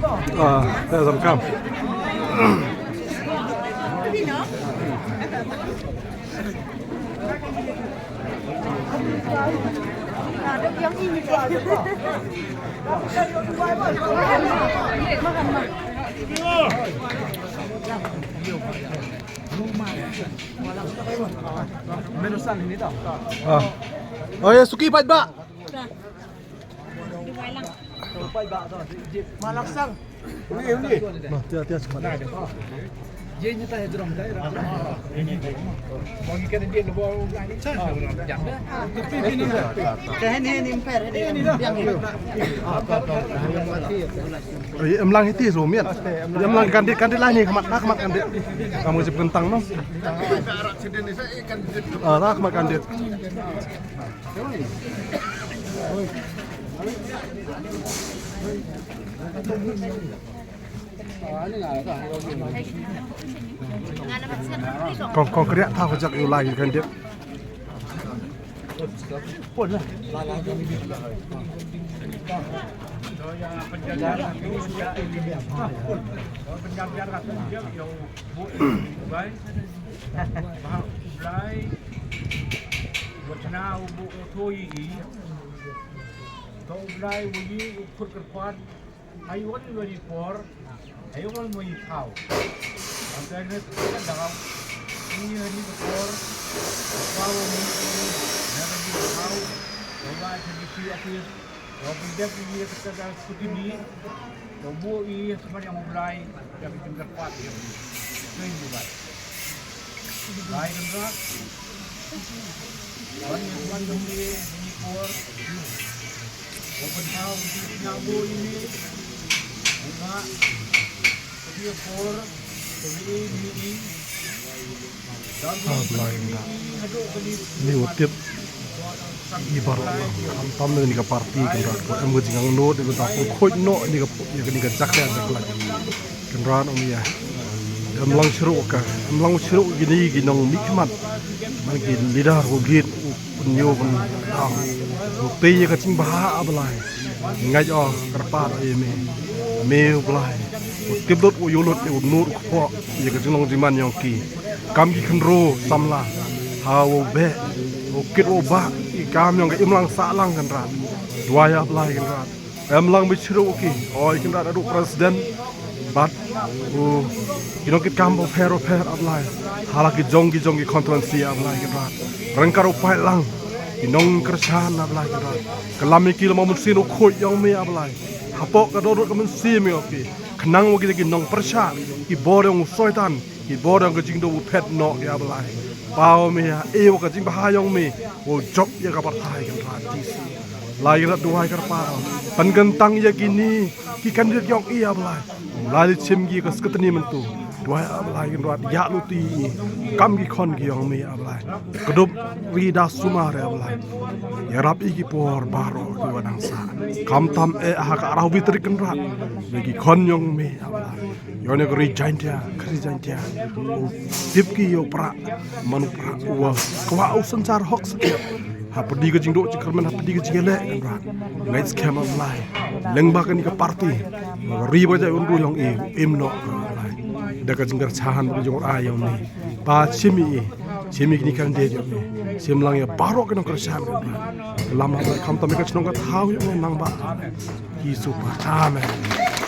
Đây là sầm cam. Được giống y như vậy. Menusan ini tau. Oh ya, Suki bait ba? Malaksang. Nah, dia cepat. Dia nyata ya drum saya. Bagi kan dia bawa lain. Tapi ini ini imper ini yang Em lang hiti rồi miệt. Em lang kandidat lain nih kemat kandidat. Kamu sip kentang no. Lah kemat kandidat. Con cái thao của chắc yêu lại kandidat. pun lah. Ini utip ibarat tam ni ka party kan rat ko em gojing ang no de ta ko khoj no ni ka jak ya jak la kan ran om ya em lang shru gini ginong mikmat man ki lidar ko git punyo ban am ko pe ka ching ba ablai ngai o karpat me blai utip dot o yolot e nur ko ye ka jong jiman yong ki kam ki khnro samla hawo be o kit o ba cam yang im lang sa lang kan rat dua ya apply kan rat em lang bichru ki oi kan rat adu presiden bat kit cam of hair apply halaki jong ki conference apply kan rat rangkar upai lang inong kersan apply kan rat kelami ki mo musin o khoi yang me apply hapok ka do ka mun si me ki khnang wo ki nong persha ki borong soitan ki borong ka jing do pet no ya apply Pau me ya, ka jing bahayong me, o job ya ka partai kan rati si. Lai rat duai kar paro, pan gentang ya gini, ki kan dia yong iya belai. Lai chim gi ka sketni mentu, duai ablai kan rat ya luti, kam gi kon gi yong me ablai. Kedup rida sumar ya ablai. Ya rap iki por baro ki wadang sa. Kam tam ha ka arau bitri kan rat, gi kon yong me ablai. Yone ko rijaintia, o dipki yo pra manu pra wa kwa au sancar hok sakit ha pedi ke jingdo cikermen ha pedi ke jingele kan rat ngai scam online leng ba kan ka party ri ba ja undu yong im no lai da ka jinggar chahan bu jong ayong ni pa chimi ni kan de jo sim lang ya baro kan ko sham lama kam ta me ka chnong ka thau yo nang ba ki super amen